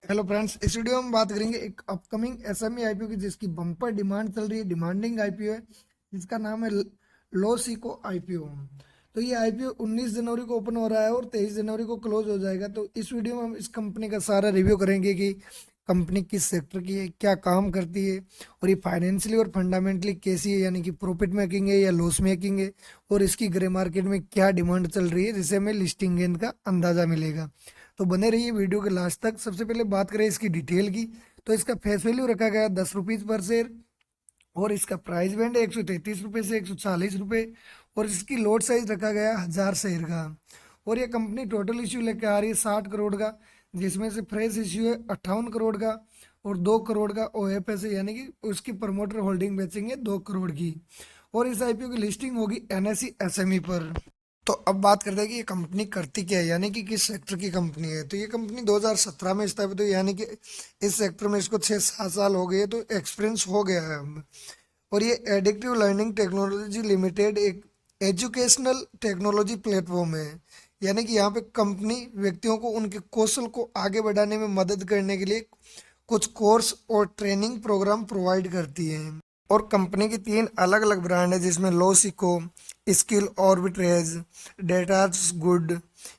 Hello friends, इस video में बात करेंगे एक अपकमिंग एसएमई आईपीओ की जिसकी बम्पर डिमांड चल रही है। डिमांडिंग आईपीओ है जिसका नाम है लोसिको आईपीओ। तो ये आईपीओ 19 जनवरी को ओपन हो रहा है और 23 जनवरी को क्लोज हो जाएगा। तो इस वीडियो में हम इस कंपनी का सारा रिव्यू करेंगे कि कंपनी किस सेक्टर की है, क्या काम करती है और ये फाइनेंशियली और फंडामेंटली कैसी है, यानी कि प्रॉफिट मेकिंग है या लॉस मेकिंग है, और इसकी ग्रे मार्केट में क्या डिमांड चल रही है, जिससे हमें लिस्टिंग गेन का अंदाजा मिलेगा। तो बने रहिए वीडियो के लास्ट तक। सबसे पहले बात करें इसकी डिटेल की, तो इसका फेस वैल्यू रखा गया 10 रुपीज़ पर शेयर और इसका प्राइस बैंड है 133 रुपये से 140 रुपये और इसकी लोट साइज रखा गया 1000 शेयर का। और ये कंपनी टोटल इश्यू लेकर आ रही है 60 करोड़ का, जिसमें से फ्रेश इश्यू है 58 करोड़ का और 2 करोड़ का ओएफएस है, यानी कि उसकी प्रमोटर होल्डिंग बेचेंगे 2 करोड़ की। और इस आईपीओ की लिस्टिंग होगी एनएसई एसएमई पर। तो अब बात करते हैं कि ये कंपनी करती क्या है, यानी कि किस सेक्टर की कंपनी है। तो ये कंपनी 2017 में स्थापित हुई, यानी कि इस सेक्टर में इसको 6-7 साल हो गए, तो एक्सपीरियंस हो गया है अब। और ये एडिक्टिव लर्निंग टेक्नोलॉजी लिमिटेड एक एजुकेशनल टेक्नोलॉजी प्लेटफॉर्म है, यानी कि यहाँ पे कंपनी व्यक्तियों को उनके कौशल को आगे बढ़ाने में मदद करने के लिए कुछ कोर्स और ट्रेनिंग प्रोग्राम प्रोवाइड करती है। और कंपनी की 3 अलग अलग ब्रांड है, जिसमें लोसिको, स्किल ऑर्बिट्रेज, डेटास गुड,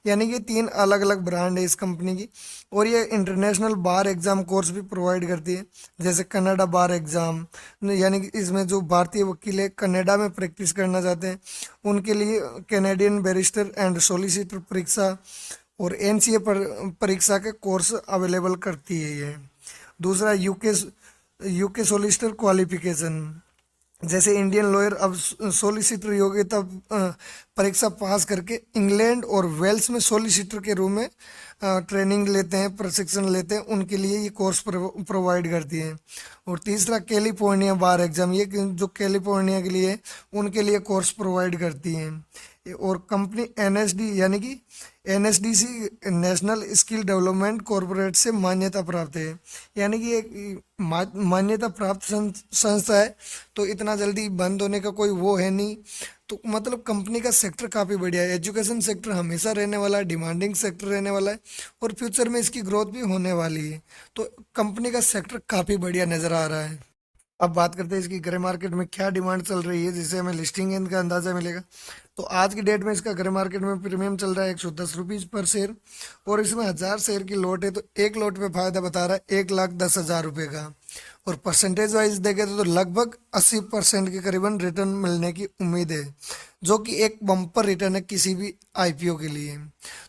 यानी कि 3 अलग अलग ब्रांड है इस कंपनी की। और ये इंटरनेशनल बार एग्जाम कोर्स भी प्रोवाइड करती है, जैसे कनाडा बार एग्जाम, यानी कि इसमें जो भारतीय वकील है कनाडा में प्रैक्टिस करना चाहते हैं उनके लिए कैनेडियन बैरिस्टर एंड सोलिसिटर परीक्षा और एनसीए परीक्षा के कोर्स अवेलेबल करती है ये। दूसरा यूके यूके सोलिसिटर क्वालिफिकेशन, जैसे इंडियन लॉयर अब सोलिसिटर योग्यता परीक्षा पास करके इंग्लैंड और वेल्स में सोलिसिटर के रूप में ट्रेनिंग लेते हैं, प्रशिक्षण लेते हैं, उनके लिए ये कोर्स प्रोवाइड करती है। और तीसरा कैलिफोर्निया बार एग्जाम, ये जो कैलिफोर्निया के लिए उनके लिए कोर्स प्रोवाइड करती है। और कंपनी एनएसडी यानी कि NSDC national skill development corporate से मान्यता प्राप्त है, यानी कि एक मान्यता प्राप्त संस्था है, तो इतना जल्दी बंद होने का कोई वो है नहीं। तो मतलब कंपनी का सेक्टर काफ़ी बढ़िया है। एजुकेशन सेक्टर हमेशा रहने वाला है, डिमांडिंग सेक्टर रहने वाला है और फ्यूचर में इसकी ग्रोथ भी होने वाली है। तो कंपनी का सेक्टर काफ़ी बढ़िया नज़र आ रहा है। अब बात करते हैं इसकी ग्रे मार्केट में क्या डिमांड चल रही है, जिससे हमें लिस्टिंग गेन का अंदाजा मिलेगा। तो आज की डेट में इसका ग्रे मार्केट में प्रीमियम चल रहा है 110 रुपीज़ पर शेयर और इसमें 1000 शेयर की लोट है। तो एक लोट पे फायदा बता रहा है 1,10,000 रुपये का। और परसेंटेज वाइज देखे तो लगभग 80% के करीबन रिटर्न मिलने की उम्मीद है, जो कि एक बम्पर रिटर्न है किसी भी आईपीओ के लिए।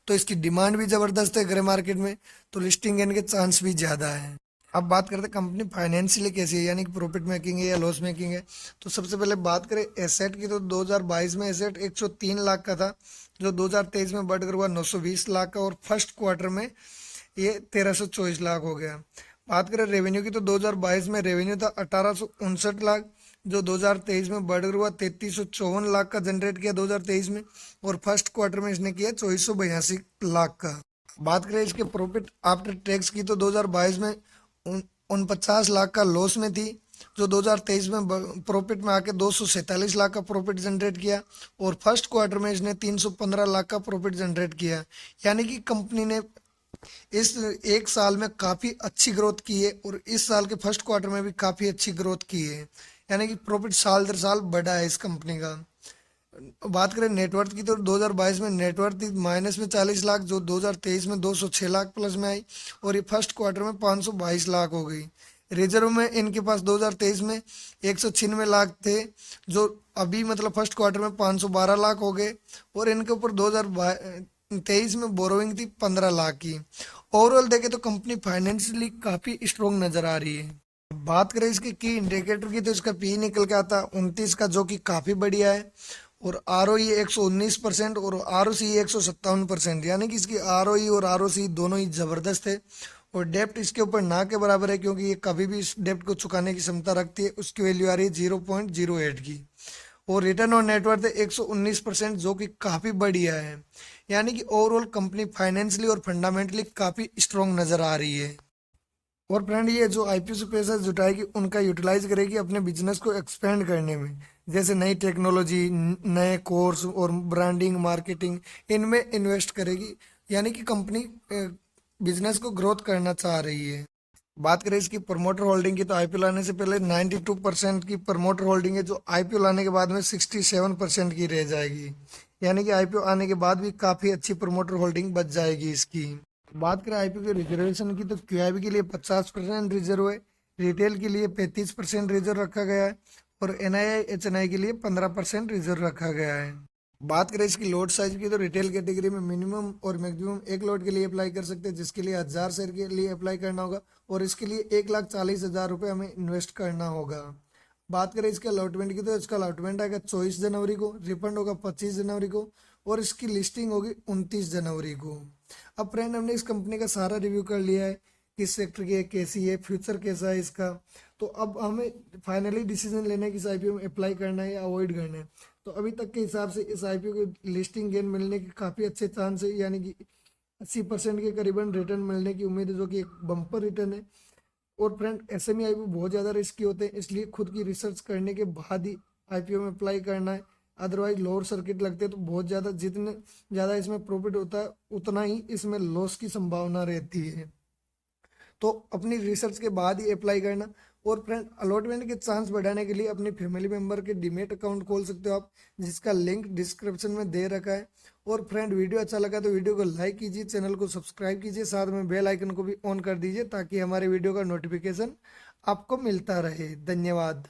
तो इसकी डिमांड भी ज़बरदस्त है ग्रे मार्केट में, तो लिस्टिंग गेन के चांस भी ज़्यादा है। अब बात करते हैं कंपनी फाइनेंशियली कैसी है, यानी कि प्रॉफिट मेकिंग है या लॉस मेकिंग है। तो सबसे पहले बात करें एसेट की, तो 2022 में एसेट 103 लाख का था, जो 2023 में बढ़कर हुआ 920 लाख का और फर्स्ट क्वार्टर में ये 1324 लाख हो गया। बात करें रेवेन्यू की, तो 2022 में रेवेन्यू था 1859 लाख, जो 2023 में बढ़कर हुआ 3354 लाख का जनरेट किया 2023 में और फर्स्ट क्वार्टर में इसने किया 2482 लाख का। बात करें इसके प्रॉफिट आफ्टर टैक्स की, तो 2022 में 49 लाख का लॉस में थी, जो 2023 में प्रॉफिट में आके 247 लाख का प्रॉफिट जनरेट किया और फर्स्ट क्वार्टर में इसने 315 लाख का प्रॉफिट जनरेट किया। यानी कि कंपनी ने इस एक साल में काफ़ी अच्छी ग्रोथ की है और इस साल के फर्स्ट क्वार्टर में भी काफ़ी अच्छी ग्रोथ की है, यानी कि प्रॉफिट साल दर साल बढ़ा है इस कंपनी का। बात करें नेटवर्थ की, तो 2022 में नेटवर्थ माइनस में 40 लाख, जो 2023 में 206 लाख प्लस में आई और ये फर्स्ट क्वार्टर में 522 लाख हो गई। रिजर्व में इनके पास 2023 में 196 लाख थे, जो अभी मतलब फर्स्ट क्वार्टर में 512 लाख हो गए और इनके ऊपर 2023 में बोरोइंग थी 15 लाख की। ओवरऑल देखे तो कंपनी फाइनेंशियली काफ़ी स्ट्रोंग नज़र आ रही है। बात करें इसके की इंडिकेटर की, तो इसका पी निकल के आता 29 का, जो कि काफ़ी बढ़िया है। और आर ओ ई 119% और आर ओ सी 157%, यानी कि इसकी आर ओ ई और आर ओ सी दोनों ही ज़बरदस्त है। और डेप्ट इसके ऊपर ना के बराबर है, क्योंकि ये कभी भी इस डेप्ट को चुकाने की क्षमता रखती है। उसकी वैल्यू आ रही है 0.08 की। और रिटर्न ऑन नेटवर्थ है 119%, जो कि काफ़ी बढ़िया है। यानी कि ओवरऑल कंपनी फाइनेंशियली और फंडामेंटली काफ़ी स्ट्रॉन्ग नज़र आ रही है। और फ्रेंड, ये जो आईपीओ से पैसा जुटाएगी उनका यूटिलाइज करेगी अपने बिजनेस को एक्सपेंड करने में, जैसे नई टेक्नोलॉजी, नए कोर्स और ब्रांडिंग, मार्केटिंग, इनमें इन्वेस्ट करेगी। यानी कि कंपनी बिजनेस को ग्रोथ करना चाह रही है। बात करें इसकी प्रमोटर होल्डिंग की, तो आईपीओ लाने से पहले 92% की प्रमोटर होल्डिंग है, जो आईपीओ लाने के बाद में 67% की रह जाएगी। यानी कि आईपीओ आने के बाद भी काफी अच्छी प्रमोटर होल्डिंग बच जाएगी इसकी। बात करें आईपीओ के रिजर्वेशन की, तो क्यूआईबी के लिए 50% रिजर्व है, रिटेल के लिए 35% रिजर्व रखा गया है, और एनआईआई एचएनआई के लिए 15% रिजर्व रखा गया है। बात करें इसकी लोड साइज की, तो रिटेल कैटेगरी में मिनिमम और मैक्सिमम एक लोड के लिए अप्लाई कर सकते हैं, जिसके लिए 1000 शेयर के लिए अप्लाई करना होगा, और इसके लिए 1,40,000 रुपये हमें इन्वेस्ट करना होगा। बात करें इसके अलॉटमेंट की, तो इसका अलॉटमेंट आएगा 24 जनवरी को, रिफंड होगा 25 जनवरी को, और इसकी लिस्टिंग होगी 29 जनवरी को। अब फ्रेंड, हमने इस कंपनी का सारा रिव्यू कर लिया है, किस सेक्टर की है, कैसी है, फ्यूचर कैसा है इसका। तो अब हमें फाइनली डिसीजन लेना है कि इस आईपीओ में अप्लाई करना है या अवॉइड करना है। तो अभी तक के हिसाब से इस आईपीओ की लिस्टिंग गेन मिलने के काफ़ी अच्छे चांस है, यानी कि 80% के करीबन रिटर्न मिलने की उम्मीद है, जो कि एक बम्पर रिटर्न है। और फ्रेंड, एसएमई आईपीओ बहुत ज़्यादा रिस्की होते हैं, इसलिए खुद की रिसर्च करने के बाद ही आईपीओ में अप्लाई करना है। अदरवाइज लोअर सर्किट लगते हैं तो बहुत ज़्यादा, जितने ज़्यादा इसमें प्रॉफिट होता है उतना ही इसमें लॉस की संभावना रहती है। तो अपनी रिसर्च के बाद ही अप्लाई करना। और फ्रेंड, अलॉटमेंट के चांस बढ़ाने के लिए अपनी फैमिली मेंबर के डीमेट अकाउंट खोल सकते हो आप, जिसका लिंक डिस्क्रिप्शन में दे रखा है। और फ्रेंड, वीडियो अच्छा लगा तो वीडियो को लाइक कीजिए, चैनल को सब्सक्राइब कीजिए, साथ में बेल आइकन को भी ऑन कर दीजिए, ताकि हमारे वीडियो का नोटिफिकेशन आपको मिलता रहे। धन्यवाद।